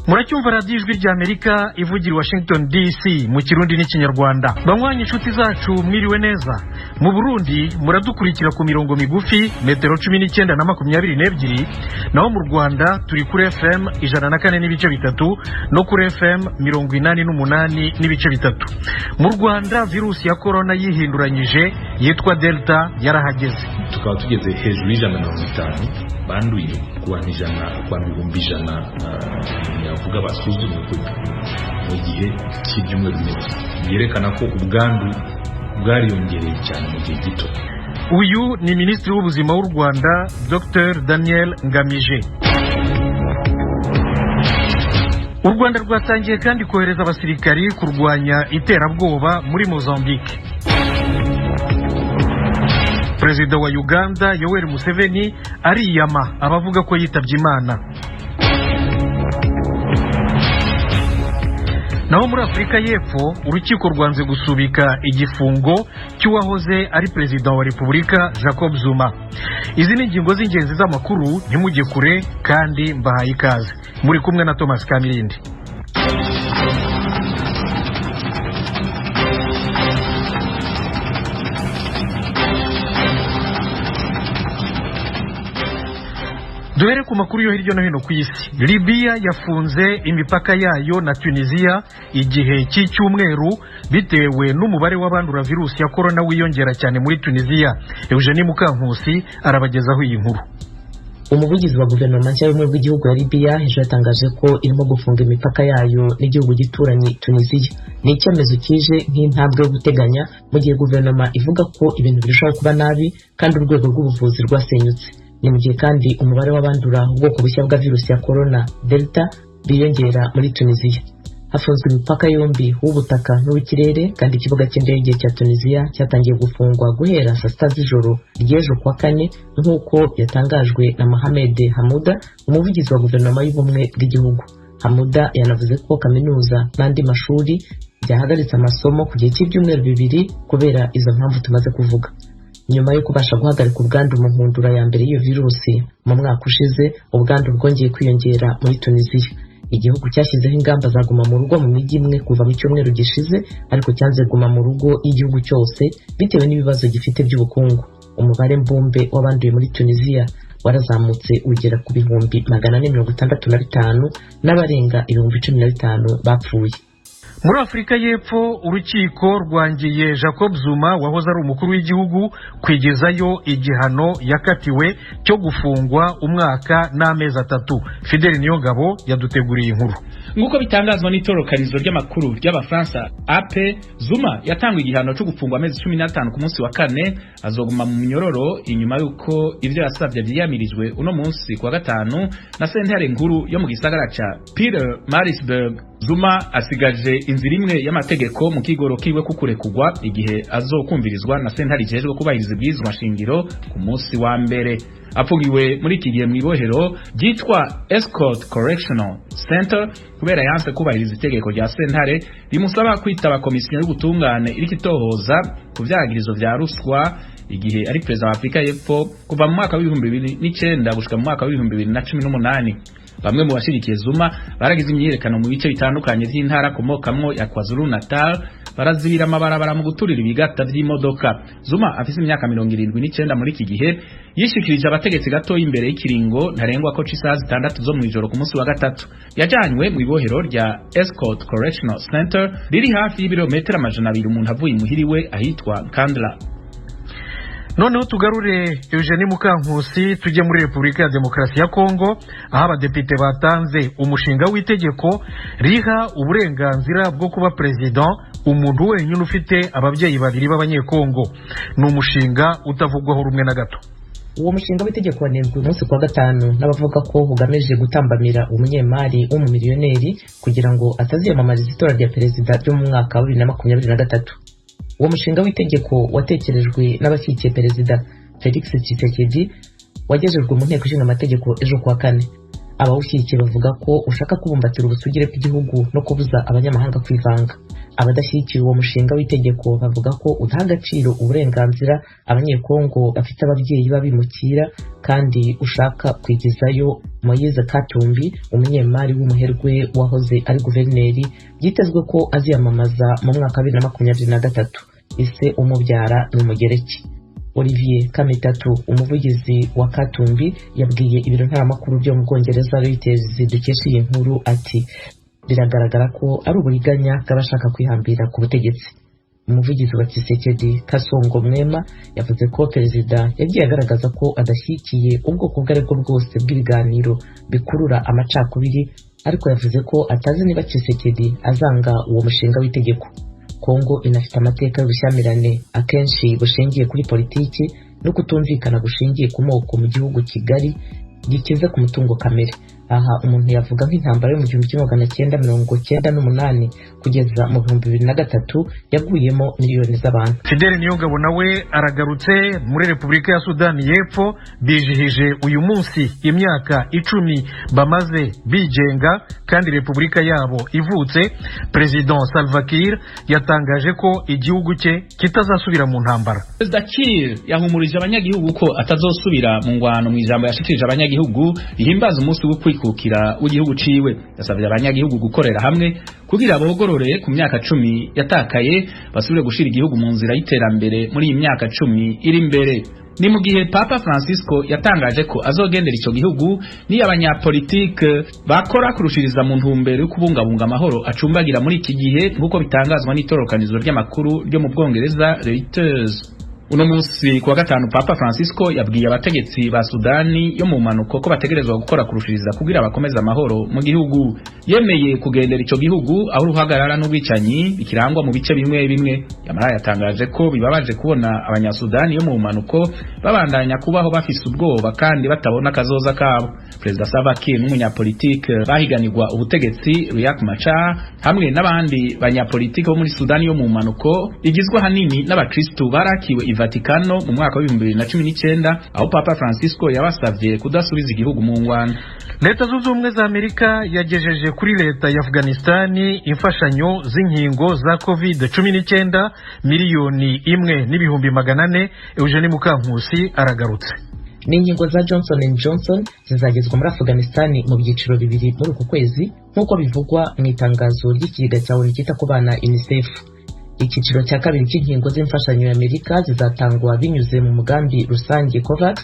muracyumva radiyo ijwi ry'Amerika ivugira i Washington DC mu Kirundi n'Ikinyarwanda. Banywanyi inshuti zacu mwiriwe neza. Mu Burundi muradukurikira ku mirongo migufi metero 19 na 22, naho mu Rwanda turi kuri FM 104 n'ibice bitatu no kuri FM 88 n'ibice bitatu. Mu Rwanda virusi ya corona yihinduranyije yitwa Delta yarahageze. Tukaba tugeze hejuru y'150 banduye kubantu 100 yavuga basuzumwe mu gihe cy'ibyumweru bibiri, yerekana ko ubwandu bwariyongereye cyane mu gihe gito. Uyu ni Minisitiri w'Ubuzima w'u Rwanda Dr Daniel Ngamije. U Rwanda rwatangiye kandi kohereza abasirikari kurwanya iterabwoba muri Mozambique. Perezida wa Uganda Yoweri Museveni ariyama abavuga ko yitabye Imana. Naho muri Afurika y'Epfo urukiko rwanze gusubika igifungo cy'uwahoze ari perezida wa Repubulika Jacob Zuma. Izi ni ingingo z'ingenzi z'amakuru, ntimujye kure kandi mbahaye ikaze. Muri kumwe na Thomas Kamilindi. Duhere ku makuru yo hirya no hino ku isi. Libya yafunze imipaka yayo na Tunisia igihe cy'icyumweru bitewe n'umubare w'abandura virusi ya corona wiyongera cyane muri Tunisia. Eugenie Mukankusi arabagezaho iyi nkuru. Umuvugizi wa guverinoma nshya y'ubumwe bw'igihugu ya Libya ejo yatangaje ko irimo gufunga imipaka yayo n'igihugu gituranye Tunisia. Ni icyemezo kije nk'intambwe yo guteganya mu gihe guverinoma ivuga ko ibintu birushaho kuba nabi kandi urwego rw'ubuvuzi rwasenyutse. Ni mu gihe kandi umubare w'abandura ubwoko bushya bwa virusi ya corona Delta biyongera muri Tunisia. Hafunzwe imipaka yombi w'ubutaka n'uw'ikirere kandi ikibuga cy'indege cya Tunisia cyatangiye gufungwa guhera saa sita z'ijoro ry'ejo kuwa kane nk'uko yatangajwe na Mohamed Hamouda, umuvugizi wa guverinoma y'ubumwe bw'igihugu. Hamouda yanavuze ko kaminuza n'andi mashuri byahagaritse amasomo ku gihe cy'ibyumweru bibiri kubera izo mpamvu tumaze kuvuga. Nyuma yo kubasha guhagarika ubwandu mu nkundura ya mbere y'iyo virusi mu mwaka ushize, ubwandu bwongeye kwiyongera muri Tunisia. Igihugu cyashyizeho ingamba za guma mu rugo mu mijyi imwe kuva mu cyumweru gishize, ariko cyanze guma mu rugo y'igihugu cyose bitewe n'ibibazo gifite by'ubukungu. Umubare mbumbe w'abanduye muri Tunisia warazamutse ugera ku bihumbi 465 n'abarenga 15,000 bapfuye. Muri Afurika y'Epfo urukiko rwangiye Jacob Zuma wahoze ari umukuru w'igihugu kwigezayo igihano yakatiwe cyo gufungwa umwaka n'amezi 3. Fidel Niyongabo yaduteguriye inkuru. Nguko bitangazwa n'itorokanizo ry'amakuru ry'Abafaransa AP, Zuma yatangwa igihano cyo gufungwa amezi 15 ku munsi wa kane, azoguma mu myororo inyuma yuko ivyo yasavye vyiyamirijwe uno munsi kwa gatanu na sentare nkuru yo mu gisagara ca Peter Marisburg. Zuma asigaje inzira imwe y'amategeko mu kigoro kiwe kukurekugwa igihe azokumvirizwa na sentare ijejwe kubahiriza ibwirizwa shingiro ku munsi wa mbere. Afungiwe muri iki gihe mu ibohero ryitwa Escort Correctional Center kubera yanse kubahiriza itegeko rya sentare rimusaba kwitaba komisiyo y'ubutungane iriko itohoza ku vyagirizo vya ruswa igihe ari perezida wa Afurika y'Epfo kuva mu mwaka wa 2009 gushika mu mwaka wa 2018. Bamwe mu bashirikiye Zuma baragize imyiyerekano mu bice bitandukanye by'intara komokamwo ya KwaZulu Natal, barazibira amabarabara mu guturira ibigata by'imodoka. Zuma afise imyaka 79 muri iki gihe yishikirije abategetsi gato imbere y'ikiringo ntarengwa ko c'isaha 6 zo mu ijoro ku munsi wa gatatu. Yajanywe mu ibohero rya Escort Correctional Center riri hafi y'ibirometero 200 umuntu avuye imuhiriwe ahitwa Kandla. Noneho tugarure Eugenie Mukankusi tujye muri Repubulika ya Demokarasi ya Kongo, aho abadepite batanze umushinga w'itegeko riha uburenganzira bwo kuba president umuntu wenyine ufite ababyeyi babiri b'abanyekongo. Ni umushinga utavugwaho rumwe na gato. Uwo mushinga w'itegeko wanenzwe umunsi kwa gatanu n'abavuga ko ugamije gutambamira umunyemari w'umumiliyoneri kugira ngo ataziyamamariza itora rya perezida ryo mu mwaka wa 2023. Uwo mushinga w'itegeko watekerejwe n'abashyigikiye perezida Felix Tshisekedi wagejejwe mu nteko ishinga amategeko ejo kuwa kane. abawushyigikiye bavuga ko ushaka kubumbatira ubusugire bw'igihugu no kubuza abanyamahanga kwivanga. Abadashyigikiye uwo mushinga w'itegeko bavuga ko udaha agaciro uburenganzira abanyekongo bafite ababyeyi babimukira kandi ushaka kwigizayo Moise Katumbi, umunyemari w'umuherwe wahoze ari guverineri, byitezwe ko aziyamamaza mu mwaka wa 2023. Ise umubyara ni umugereki. Olivier Kamitatu, umuvugizi wa Katumbi, yabwiye ibiro ntaramakuru byo mu Bwongereza Reuters dukesha iyi nkuru ati biragaragara ko ari uburiganya bw'abashaka kwihambira ku butegetsi. Umuvugizi wa Tshisekedi Kasongo Mwema yavuze ko perezida yagiye agaragaza ko adashyigikiye ubwoko ubwo aribwo bwose bw'ibiganiro bikurura amacakubiri, ariko yavuze ko atazi niba Tshisekedi azanga uwo mushinga w'itegeko. Kongo inafite amateka y'ubushyamirane akenshi bushingiye kuri politiki no kutumvikana gushingiye ku moko mu gihugu Kigali gikize ku mutungo kamere. Aha umuntu yavuga nk'intambara yo mu 1998 kugeza mu 2003 yaguyemo miliyoni z'abantu. Fidel Niyongabo nawe aragarutse muri Repubulika ya Sudani y'Epfo, bijihije uyu munsi imyaka 10 bamaze bigenga kandi Repubulika yabo ivutse. President Salva Kiir yatangaje ko igihugu cye kitazasubira mu ntambara. Perezida Kiir yahumurije abanyagihugu ko atazosubira mu ngwano mu ijambo yashikirije abanyagihugu ihimbaza umunsi wo kwikukira w'igihugu ciwe. Yasabye abanyagihugu gukorera hamwe kugira bogorore ku myaka 10 yatakaye, basubire gushira igihugu mu nzira y'iterambere muri iyi myaka 10 iri imbere. Ni mu gihe Papa Francisco yatangaje ko azogendera ico gihugu ni abanyapolitike bakora kurushiriza mu ntumbero yo kubungabunga amahoro acumbagira muri iki gihe, nkuko bitangazwa n'itorokanizo ry'amakuru ryo mu Bwongereza Reuters. Uno munsi kuwa gatanu Papa Francisco yabwiye abategetsi ba Sudani yo mu manuko ko bategerezwa gukora kurushiriza kugira bakomeza amahoro mu gihugu. Yemeye kugendera ico gihugu aho uruhagarara n'ubwicanyi bikirangwa mu bice bimwe bimwe. Yamara yatangaje ko bibabaje kubona abanyasudani yo mu manuko babandanya kubaho bafise ubwoba kandi batabona kazoza kabo. Perezida Salva Kiir n'umunyapolitike bahiganirwa ubutegetsi Riek Machar hamwe n'abandi banyapolitike bo muri Sudani yo mu manuko igizwe hanini n'abakristo barakiwe Vatikano mu mwaka wa 2019, aho Papa Francisco yabasavye kudasubiza igihugu mu ngwano. Leta zunze ubumwe za Amerika yagejeje kuri leta ya Afghanistan imfashanyo z'inkingo za COVID-19 miliyoni 1.4 Eugene Mukankusi aragarutse. N'inkingo za Johnson & Johnson zizagezwa muri Afghanistan mu byiciro bibiri muri uku kwezi, nk'uko bivugwa mu itangazo ry'ikigega cya ONU cyita ku bana UNICEF. Icyiciro cya kabiri cy'inkingo z'imfashanyo y'Amerika zizatangwa binyuze mu mugambi rusange COVAX,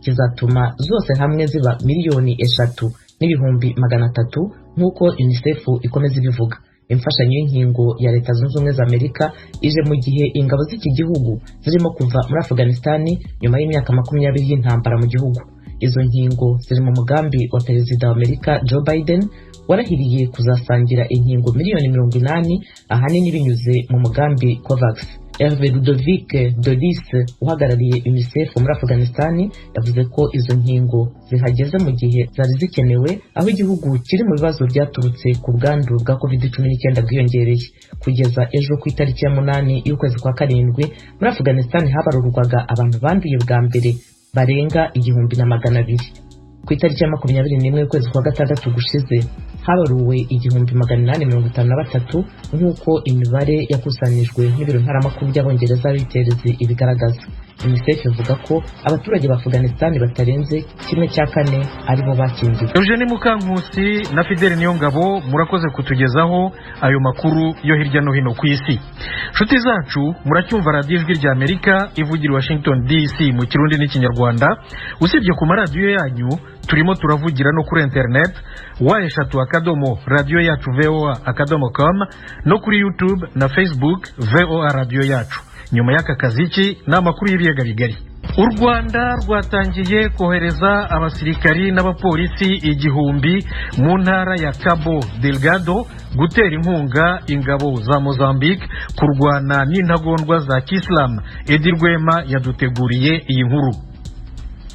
kizatuma zose hamwe ziba miliyoni 3,300,000 nk'uko UNICEF ikomeza ibivuga. Imfashanyo y'inkingo ya Leta Zunze Ubumwe za Amerika ije mu gihe ingabo z'iki gihugu zirimo kuva muri Afghanistan nyuma y'imyaka 20 y'intambara mu gihugu. Izo nkingo ziri mu mugambi wa Perezida wa Amerika Joe Biden warahiriye kuzasangira inkingo miliyoni 80 ahanini binyuze mu mugambi COVAX. Hervé Ludovic Dodis uhagarariye UNICEF muri Afghanistan yavuze ko izo nkingo zihageze mu gihe zari zikenewe, aho igihugu kiri mu bibazo byaturutse ku bwandu bwa COVID-19 bwiyongereye. Kugeza ejo ku itariki ya 8 y'ukwezi kwa karindwi muri Afghanistan habarurwaga abantu banduye bwa mbere barenga 1,200. Ku itariki ya 21 y'ukwezi kwa gatandatu gushize habaruwe 1,853 nk'uko imibare yakusanijwe n'ibiro ntaramakuru by'Abongereza Reuters ibigaragaza. UNICEF ivuga ko abaturage ba Afghanistan batarenze 1/4 aribo bakingiwe. Eugene Mukankusi na Fidel Niyongabo murakoze kutugezaho ayo makuru yo hirya no hino ku isi. Nshuti zacu, muracyumva Radio Ijwi rya Amerika ivugira i Washington DC mu Kirundi n'Ikinyarwanda. Usibye ku maradiyo yanyu, turimo turavugira no kuri internet wa@radioyacu.voa.com no kuri YouTube na Facebook VOA Radio Yacu. Nyuma y'aka kaziki n'amakuru y'ibiyaga bigari. U Rwanda rwatangiye kohereza abasirikari n'abapolisi 1000 mu ntara ya Cabo Delgado gutera inkunga ingabo za Mozambique kurwana n'intagondwa za Kislam. Edi Rwema yaduteguriye iyi nkuru.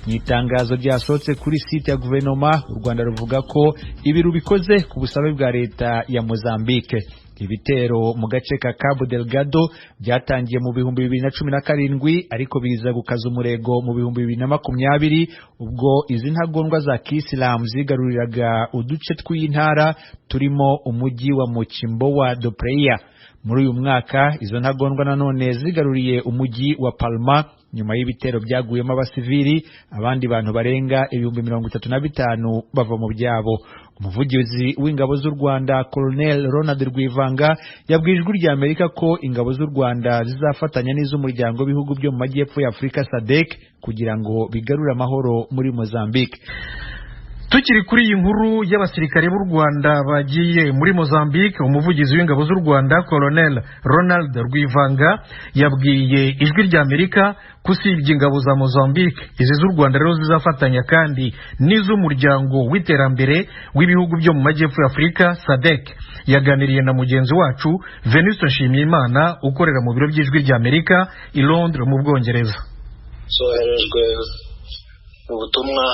Itangazo ryasohotse kuri site ya guverinoma, u Rwanda ruvuga ko ibiru bikoze ku busabe bwa leta ya Mozambique. Ibitero mu gace ka Cabo Delgado byatangiye mu 2017 ariko biza gukaza umurego mu 2020 ubwo izi ntagondwa za Kisilamu zigaruriraga uduce tw'intara turimo umujyi wa Mochimboa do Praia. Muri uyu mwaka izo ntagondwa nanone zigaruriye umujyi wa Palma nyuma y'ibitero byaguyemo abasivili, abandi bantu barenga 35,000 bava mu byabo. Umuvugizi w'ingabo z'u Rwanda Colonel Ronald Rwivanga yabwijwe rya Amerika ko ingabo z'u Rwanda zizafatanya n'iz'umuryango w'ibihugu byo mu majyepfo ya Afrika SADC kugira ngo bigarure amahoro muri Mozambique. Tukiri kuri iyi nkuru y'abasirikare b'u Rwanda bagiye muri Mozambique, umuvugizi w'ingabo z'u Rwanda Colonel Ronald Rwivanga yabwiye ijwi rya Amerika kusibye ingabo za Mozambique izi z'u Rwanda rero zizafatanya kandi n'iz'umuryango w'iterambere w'ibihugu byo mu majyepfo ya Afrika SADC. Yaganiriye na mugenzi wacu Venuste Nshimiyimana ukorera mu biro by'ijwi rya Amerika i Londres mu Bwongereza. Soherejwe ubutumwa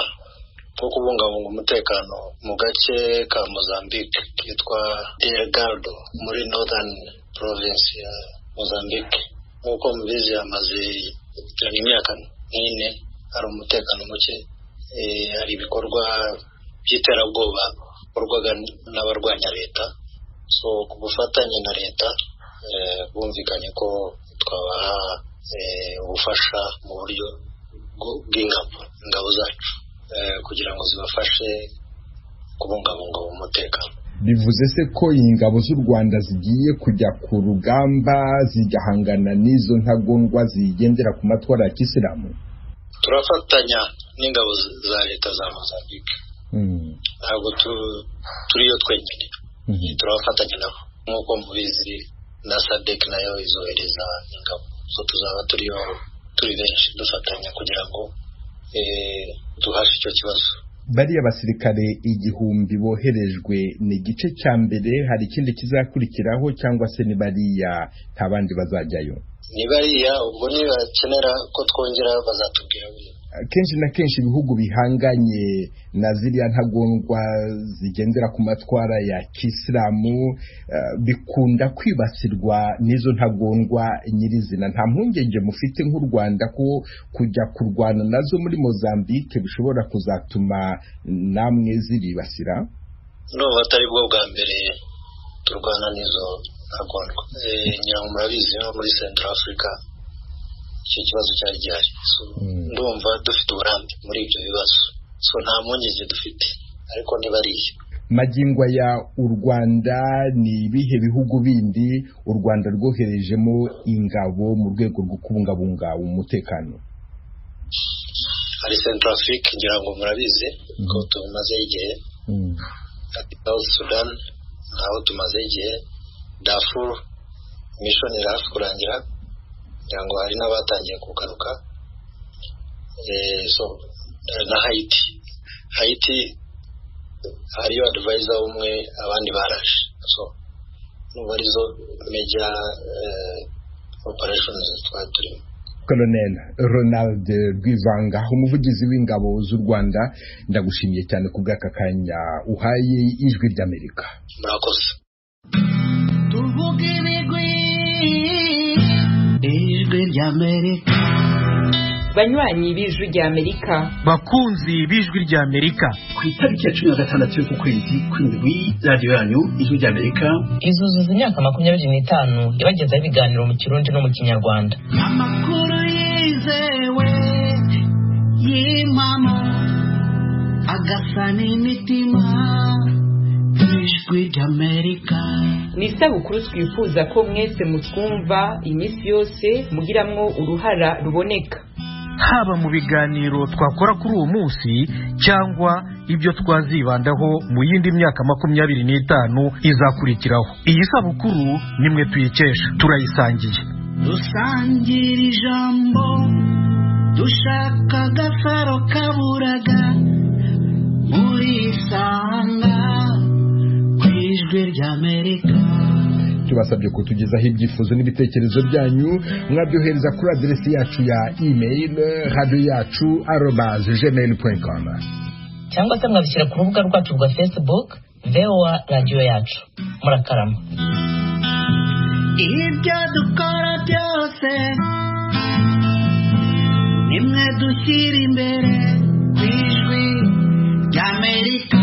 bwo kubungabunga umutekano mu gace ka Mozambique kitwa Delgado muri Northern Province ya Mozambique. Nk'uko mubizi amaze imyaka 4 hari umutekano muke, hari ibikorwa by'iterabwoba bikorwaga n'abarwanya leta. So ku bufatanye na leta bumvikanye ko twabaha ubufasha mu buryo bw'ingabo zacu kugira ngo zibafashe kubungabunga umutekano. Bivuze se ko ingabo z'u Rwanda zigiye kujya ku rugamba zigahangana n'izo ntagondwa zigendera ku matwara ya Kisilamu? Turafatanya n'ingabo za leta za Mozambique. Ntabwo turiyo twenyine. Turafatanya nabo nk'uko mubizi na SADC nayo izohereza ingabo. So tuzaba turi benshi dufatanya kugira ngo tuhashe icyo kibazo. Bariya basirikare 1000 boherejwe ni igice cya mbere, hari ikindi kizakurikiraho cyangwa se ni bariya ntabandi bazajyayo? Ni bariya, ubwo ni bakenera ko twongera bazatubwira. Kenshi na kenshi ibihugu bihanganye na ziriya ntagondwa zigendera ku matwara ya Kisilamu bikunda kwibasirwa n'izo ntagondwa nyirizina. Nta mpungenge mufite nk'u Rwanda ko kujya kurwana nazo muri Mozambique bishobora kuzatuma namwe ziribasira? No, batari bwo bwa mbere turwana n'izo ntagondwa. Nyamurabizi muri Central Africa icyo kibazo cyari gihari. So ndumva dufite uburambe muri ibyo bibazo. So nta mpungenge dufite, ariko nibariye magingwa ya u Rwanda ni ibihe bihugu bindi u Rwanda rwoherejemo ingabo mu rwego rwo kubungabunga umutekano? Hari Central Africa, ngira ngo murabizi ko tumaze igihe. South Sudan naho tumaze igihe. Darfur mission irafu kurangira, ngo hari n'abatangiye kugaruka. So na Haiti hariyo advisor umwe, abandi barashe. So nubarizo major operations twaturimo. Colonel Ronald Rwivanga, umuvugizi w'ingabo z'u Rwanda, ndagushimiye cyane ku bw'aka kanya uhaye ijwi ry'Amerika. Murakoze. Tuvuge ibigwi ijwi ry'Amerika. Banywanyi b'ijwi ry'Amerika, bakunzi b'ijwi ry'Amerika, ku itariki ya 16 y'uku kwezi kw'indwi radio yanyu ijwi ry'Amerika izuzuza imyaka 25 yabagezaho ibiganiro mu Kirundi no mu Kinyarwanda. Amakuru yizewe y'imamo agasa n'imitima. Ijwi ry'Amerika ni isabukuru twifuza ko mwese mutwumva iminsi yose mugiramwo uruhara ruboneka, haba mu biganiro twakora kuri uwo munsi cyangwa ibyo twazibandaho mu yindi myaka 25 izakurikiraho. Iyi sabukuru nimwe tuyikesha, turayisangiye. Dusangira ijambo, dushaka agasaro kaburaga, muri sanga ijwi ry'Amerika. Tubasabye kutugezaho ibyifuzo n'ibitekerezo byanyu, mwabyohereza kuri adresi yacu ya email radio-yacu@gmail.com cyangwa se mwabishyira ku rubuga rwacu rwa Facebook VOA Radio Yacu. Murakarama. ibyo dukora byose nimwe dushyira imbere ijwi ry'Amerika.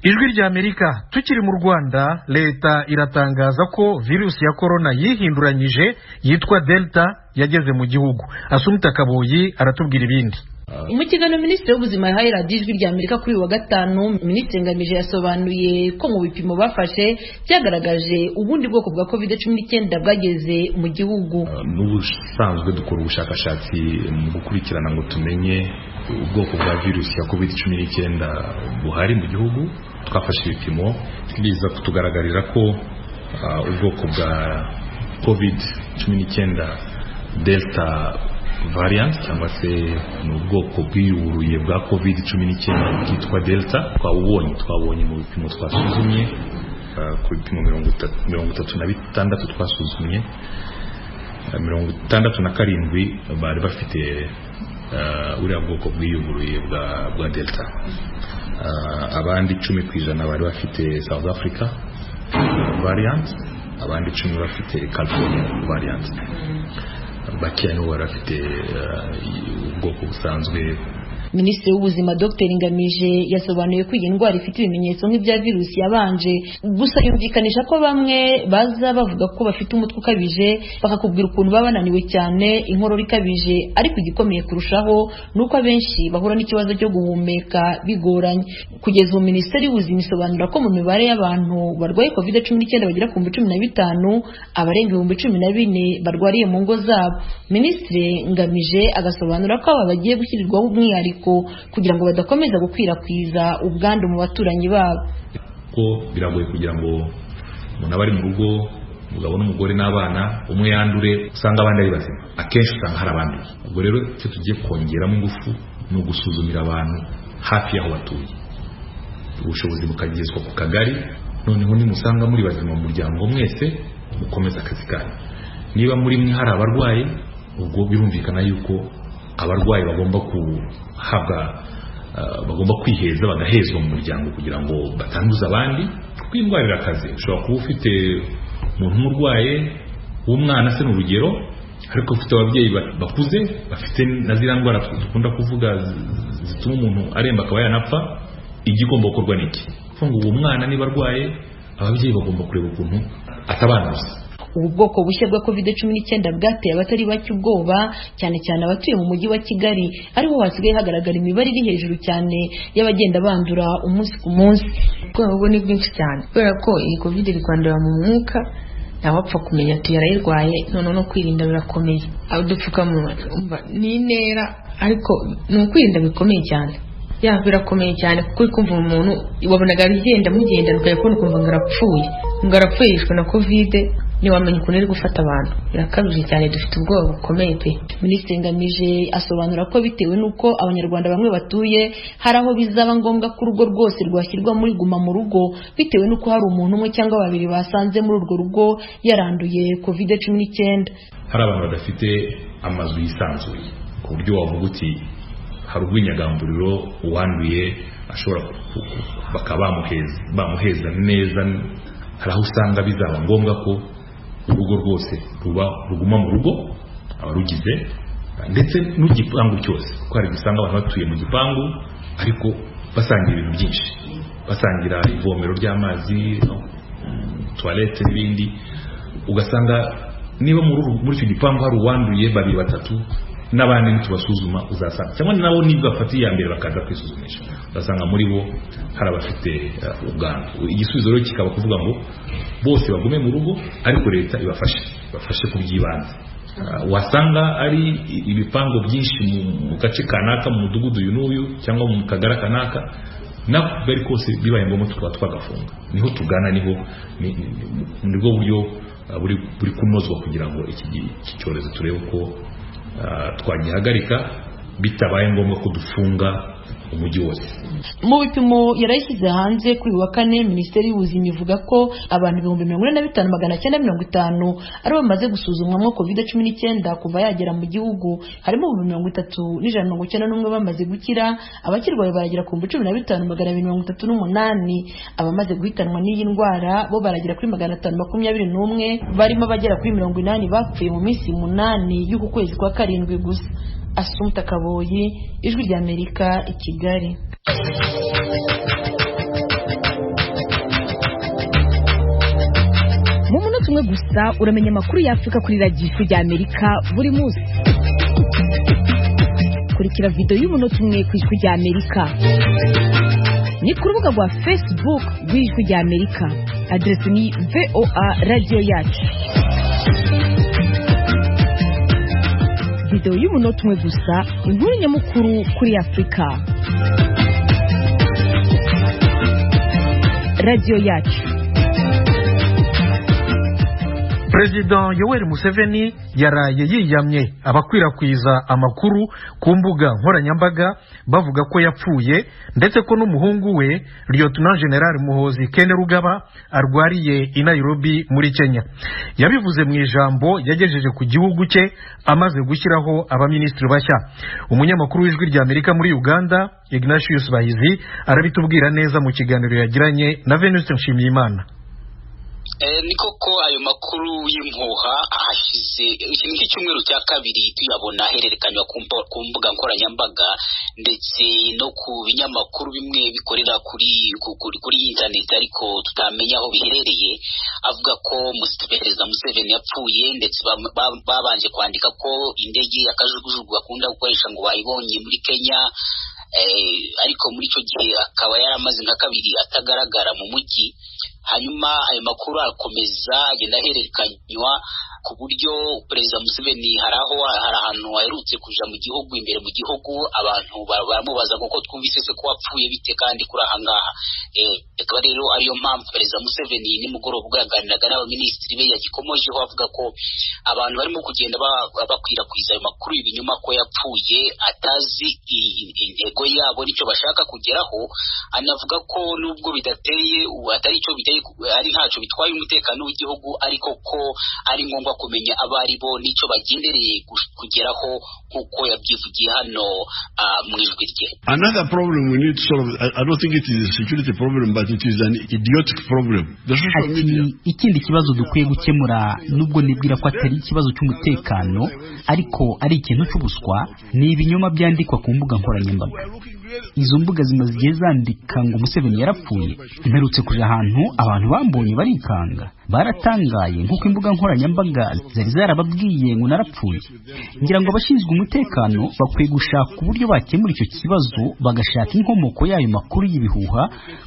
Ijwi ry'Amerika. Tukiri mu Rwanda, leta iratangaza ko virusi ya corona yihinduranyije yitwa Delta yageze mu gihugu. Asumta Kaboyi aratubwira ibindi. Mu kiganiro Minisitiri w'Ubuzima yahaye radiyo Ijwi ry'Amerika kuri uyu wa gatanu, Minisitiri Ngamije yasobanuye ko mu bipimo bafashe byagaragaje ubundi bwoko bwa COVID-19 bwageze mu gihugu. N'ubusanzwe dukora ubushakashatsi mu gukurikirana ngo tumenye ubwoko bwa virusi ya COVID-19 buhari mu gihugu. Twafashe ibipimo biza kutugaragarira ko ubwoko bwa COVID-19 Delta variant cyangwa se ni ubwoko bwiyuruye bwa COVID-19 bwitwa Delta. Twabonye mu bipimo twasuzumye ku bipimo 36 twasuzumye, 67 bari bafite uriya bwoko bwiyuruye bwa Delta. Abandi 10% bari bafite South Africa variant, abandi 10 bafite California variant. Bakiya nibo barafite ubwoko busanzwe. Minisitiri w'Ubuzima Dr Ngamije yasobanuye ko iyi ndwara ifite ibimenyetso nk'ibya virusi yabanje, gusa yumvikanisha ko bamwe baza bavuga ko bafite umutwe ukabije, bakakubwira ukuntu baba bananiwe cyane, inkorora ikabije, ariko igikomeye kurushaho nuko abenshi bahura n'ikibazo cyo guhumeka bigoranye. Kugeza ubu Minisiteri y'Ubuzima isobanura ko mu mibare y'abantu barwaye COVID-19 bagera ku 15, abarenga 14,000 barwariye mu ngo zabo. Minisitiri Ngamije agasobanura ko aba bagiye gushyirirwaho umwihariko kugira ngo badakomeza gukwirakwiza ubwandu mu baturanyi babo. Ko biragoye kugira ngo umuntu abari mu rugo, umugabo n'umugore n'abana, umwe yandure usanga abandi ari bazima. Akenshi usanga hari abandi. Ubwo rero icyo tugiye kongeramo ingufu ni ugusuzumira abantu hafi y'aho batuye. Ubushobozi bukagezwa ku kagari, noneho nimusanga muri bazima mu muryango mwese mukomeza akazi kanyu. Niba muri mwe hari abarwaye, ubwo birumvikana yuko abarwayi bagomba bagomba kwiheza, bagahezwa mu muryango kugira ngo batanduza abandi. Kuko indwara irakaze. Ushobora kuba ufite umuntu umurwaye w'umwana se n'urugero, ariko ufite ababyeyi bakuze bafite na ziriya ndwara dukunda kuvuga zituma umuntu aremba akaba yanapfa. Igomba gukorwa n'iki? Kuko ngo uwo mwana niba arwaye, ababyeyi bagomba kureba ukuntu atabanduza. Ubu bwoko bushya bwa COVID-19 bwateye abatari bake ubwoba, cyane cyane abatuye mu mujyi wa Kigali, ariho hasigaye hagaragara imibare iri hejuru cyane y'abagenda bandura umunsi ku munsi. Ubwo ni bwinshi cyane kubera ko iyi COVID iri kwandura mu mwuka, ntawapfa kumenya ati yarayirwaye, none no kwirinda birakomeye. Udupfukamunwa ni intera, ariko ni ukwirinda bikomeye cyane. Birakomeye cyane kuko kumva umuntu wabonaga agenda mugenda ukayakona ukumva ngarapfuye yishwe na COVID, niwamenye ukuntu iri gufata abantu. Birakabije cyane, dufite ubwoba bukomeye pe. Minisitiri Ngamije asobanura ko bitewe n'uko abanyarwanda bamwe batuye, hari aho bizaba ngombwa ko urugo rwose rwashyirwa muri guma mu rugo, bitewe n'uko hari umuntu umwe cyangwa babiri basanze muri urwo rugo yaranduye COVID-19. Hari abantu badafite amazu yisanzuye ku buryo wavuga uti hari urw'inyagamburiro uwanduye ashobora bakaba bamuheza neza. Hari aho usanga bizaba ngombwa ko urugo rwose ruguma mu rugo abarugize, ndetse n'igipangu cyose, kuko hari gusanga abantu batuye mu gipangu ariko basangira ibintu byinshi, basangira ivomero ry'amazi, toilette n'ibindi. Ugasanga niba muri icyo gipangu hari uwanduye 2-3, n'abandi nitubasuzuma uzasanga cyangwa nabo nibwo bafatiye mbere bakaza kwisuzumisha, uzasanga muri bo hari abafite ubwandu. Igisubizo rero kikaba kuvuga ngo bose bagume mu rugo, ariko leta ibafashe kubyibanze. Wasanga ari ibipango byinshi mu gace kanaka, mu mudugudu uyu n'uyu cyangwa mu kagara kanaka, nako bari kose bibaye ngombwa tukaba twagafunga. Niho tugana, nibwo buryo buri kunozwa kugira ngo iki cyorezo turebe ko twagihagarika, bitabaye ngombwa ko dufunga umujyi wose. Mu bipimo yarayishyize hanze kuri wa kane, Minisiteri y'Ubuzima ivuga ko abantu 45,950 ari bamaze gusuzumwamo COVID-19 kuva yagera mu gihugu, harimo 30,191 bamaze gukira, abakirwaye baragera ku 15,238, abamaze guhitanwa n'iyi ndwara bo baragera kuri 521, barimo bagera kuri 80 bapfuye mu minsi 8 y'uku kwezi kwa karindwi gusa. Assumpta Kaboyi, Ijwi ry'Amerika, i Kigali. Mu munota umwe gusa uramenya amakuru y'Afurika kuri radiyo Ijwi ry'Amerika buri munsi. Kurikira video y'umunota umwe ku Ijwi ry'Amerika. Ni ku rubuga rwa Facebook rw'Ijwi ry'Amerika. Adresi ni VOA Radio Yacu. Video y'umunota umwe gusa, inkuru nyamukuru kuri Afurika. Radio Yacu. Perezida Yoweri Museveni yaraye yiyamye abakwirakwiza amakuru ku mbuga nkoranyambaga bavuga ko yapfuye, ndetse ko n'umuhungu we Lieutenant General Muhoozi Kainerugaba arwariye i Nairobi muri Kenya. Yabivuze mu ijambo yagejeje ku gihugu cye amaze gushyiraho abaminisitiri bashya. Umunyamakuru w'Ijwi ry'Amerika muri Uganda, Ignatius Bahizi, arabitubwira neza mu kiganiro yagiranye na Venuste Nshimiyimana. Ni koko ayo makuru y'impuha ahashize ikintu cy'icyumweru cya kabiri tuyabona hererekanywa ku mbuga nkoranyambaga ndetse no ku binyamakuru bimwe bikorera kuri internet, ariko tutamenya aho biherereye, avuga ko Perezida Museveni yapfuye, ndetse babanje kwandika ko indege y'akajugujugu bakunda gukoresha ngo bayibonye muri Kenya, ariko muri icyo gihe akaba yaramaze nka kabiri atagaragara mu mujyi. Hanyuma ayo makuru akomeza agenda ahererekanywa ku buryo Perezida Museveni hari ahantu aherutse kuja mu gihugu, imbere mu gihugu abantu baramubaza kuko twumvise se ko wapfuye bite kandi kuri aha ngaha. Akaba rero ariyo mpamvu Perezida Museveni nimugoroba ubwo yaganiraga n'abaminisitiri be yagikomojeho avuga ko abantu barimo kugenda bakwirakwiza ayo makuru y'ibinyoma ko yapfuye, atazi intego yabo nicyo bashaka kugeraho. Anavuga ko nubwo bidateye atari icyo biteye ari ntacyo bitwaye umutekano w'igihugu, ariko ko ari ngombwa kumenya abari bo nicyo bagendereye kugeraho nk'uko yabyivugiye hano mu ijwi rye. Another problem we need to solve, I don't think it is a security problem, but it is an idiotic problem. Ikindi kibazo dukwiye gukemura, nubwo nibwira ko atari ikibazo cy'umutekano ariko ari ikintu cy'ubuswa, ni ibinyoma byandikwa ku mbuga nkoranyambaga. Izo mbuga zimaze igihe zandika ngo Museveni yarapfuye. Mperutse kuja ahantu abantu bambonye barikanga, baratangaye nk'uko imbuga nkoranyambaga zari zarababwiye ngo narapfuye. Ngira ngo abashinzwe umutekano bakwiye gushaka uburyo bakemura icyo kibazo, bagashaka inkomoko y'ayo makuru y'ibihuha,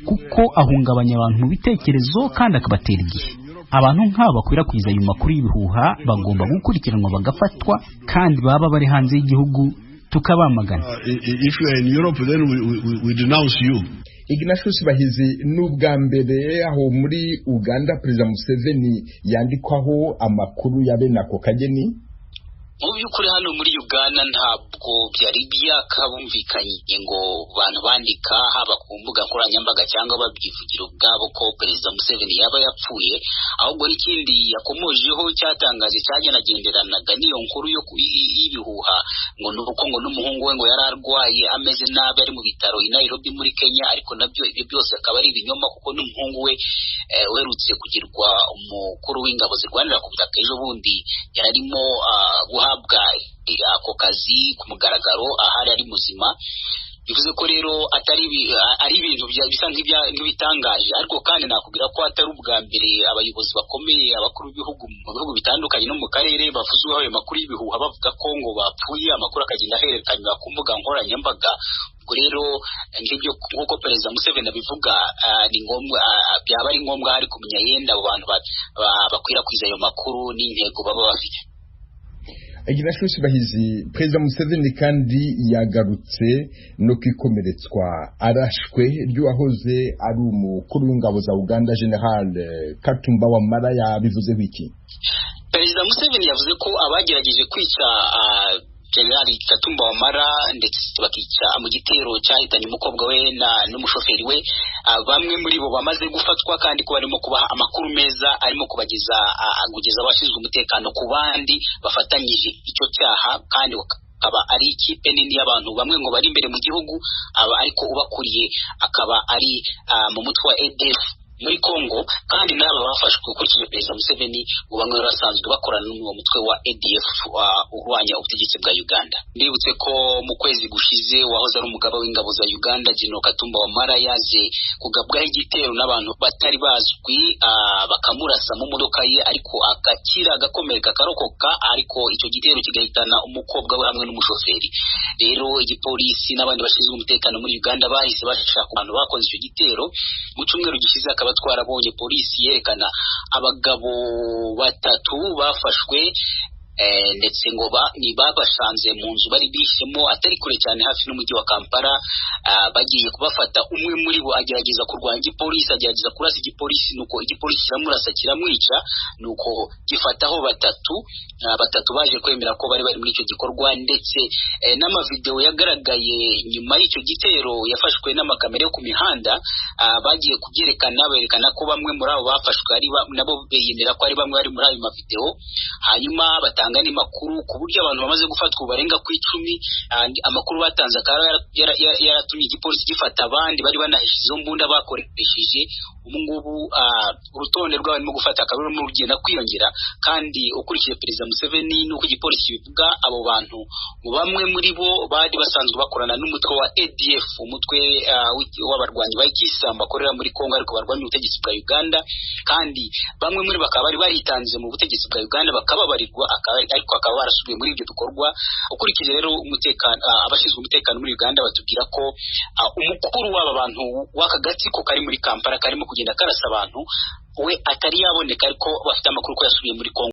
kuko ahungabanya abantu mu bitekerezo kandi akabatera igihe. Abantu nk'aba bakwirakwiza ayo makuru y'ibihuha bagomba gukurikiranwa bagafatwa, kandi baba bari hanze y'igihugu tukabamagana. If you are in Europe, then we denounce you. Ignatius Bahizi, n'ubwa mbere aho muri Uganda Perezida Museveni yandikwaho amakuru ya bene ako kageni? Mu by'ukuri hano muri Uganda ntabwo byari byakabumvikanye ngo abantu bandika haba ku mbuga nkoranyambaga cyangwa babyivugira ubwabo ko Perezida Museveni yaba yapfuye, ahubwo n'ikindi yakomojeho cyatangaje cyagenagenderanaga n'iyo nkuru yo y'ibihuha ngo nuko ngo n'umuhungu we ngo yararwaye ameze nabi ari mu bitaro i Nairobi muri Kenya, ariko nabyo ibyo byose akaba ari ibinyoma, kuko n'umuhungu we uherutse kugirwa umukuru w'ingabo zirwanira ku butaka ejo bundi yararimo guhabwa ako kazi ku mugaragaro ahari ari muzima. Bivuze ko rero ari ibintu bisa nk'ibitangaje, ariko kandi nakubwira ko atari ubwa mbere abayobozi bakomeye abakuru b'ibihugu mu bihugu bitandukanye no mu karere bavuzweho ayo makuru y'ibihuha bavuga ko ngo bapfuye, amakuru akagenda ahererekanywa ku mbuga nkoranyambaga. Ubwo rero ngibyo nk'uko Perezida Museveni abivuga, ni ngombwa byaba ari ngombwa hari kumenya yenda abo bantu bakwirakwiza ayo makuru n'intego baba bafite. Ignatius Bahizi, Perezida Museveni kandi yagarutse no kwikomeretswa arashwe ry'uwahoze ari umukuru w'ingabo za Uganda General Katumba Wamala. yabivuze wiki? Perezida Museveni yavuze ko abagerageje kwica General Katumba Wamala ndetse bakica mu gitero cyahitanye umukobwa we n'umushoferi we. Bamwe muri bo bamaze gufatwa kandi ko barimo kubaha amakuru meza arimo kugeza abashinzwe umutekano ku bandi bafatanyije icyo cyaha, kandi akaba ari ikipe nini y'abantu bamwe ngo bari imbere mu gihugu ariko ubakuriye akaba ari mu mutwe wa ADF muri Congo, kandi n'aba bafashwe gukurikije Perezida Museveni ngo bamwe barasanzwe bakorana n'uwo mutwe wa ADF urwanya ubutegetsi bwa Uganda. Ndibutse ko mu kwezi gushize wahoze ari umugaba w'ingabo za Uganda General Katumba Wamala yaje kugabwaho igitero n'abantu batari bazwi bakamurasa mu modoka ye, ariko agakira agakomereka akarokoka, ariko icyo gitero kigahitana umukobwa we hamwe n'umushoferi. Rero igipolisi n'abandi bashinzwe umutekano muri Uganda bahise bashaka abantu bakoze icyo gitero. Mu cyumweru gishize akaba twarabonye polisi yerekana abagabo 3 bafashwe ndetse ngo babashanze mu nzu bari bishemo atari kure cyane hafi n'umujyi wa Kampala. Bagiye kubafata, umwe muri bo agerageza kurwanya igipolisi, agerageza kurasa igipolisi, nuko igipolisi kiramurasa kiramwica, nuko gifataho 3 baje kwemera ko bari muri icyo gikorwa. Ndetse n'amavideo yagaragaye nyuma y'icyo gitero yafashwe n'amakamera yo ku mihanda, bagiye kubyerekana berekana ko bamwe muri abo bafashwe ari nabo beyemera ko ari bamwe bari muri ayo mavideo. Hanyuma batanga makuru ku buryo abantu bamaze gufatwa barenga ku 10. Amakuru batanze akaba yaratumye igipolisi gifata abandi bari banahishe izo mbunda bakoresheje. Ubungubu urutonde rw'abarimo gufata akaba rurimo rugenda kwiyongera, kandi ukurikije Perezida Museveni n'uko igipolisi bivuga, abo bantu bamwe muri bo bari basanzwe bakorana n'umutwe wa ADF, umutwe w'abarwanyi ba Kisilamu bakorera muri Kongo ariko barwanya ubutegetsi bwa Uganda, kandi bamwe muri bakaba bari baritanze mu butegetsi bwa Uganda bakababarirwa, ariko akaba barasubiye muri ibyo bikorwa. Ukurikije rero umutekano, abashinzwe umutekano muri Uganda batubwira ko umukuru w'aba bantu w'aka gatsiko kari muri Kampala karimo kugenda karasa abantu we atari yaboneka, ariko bafite amakuru ko yasubiye muri Kongo.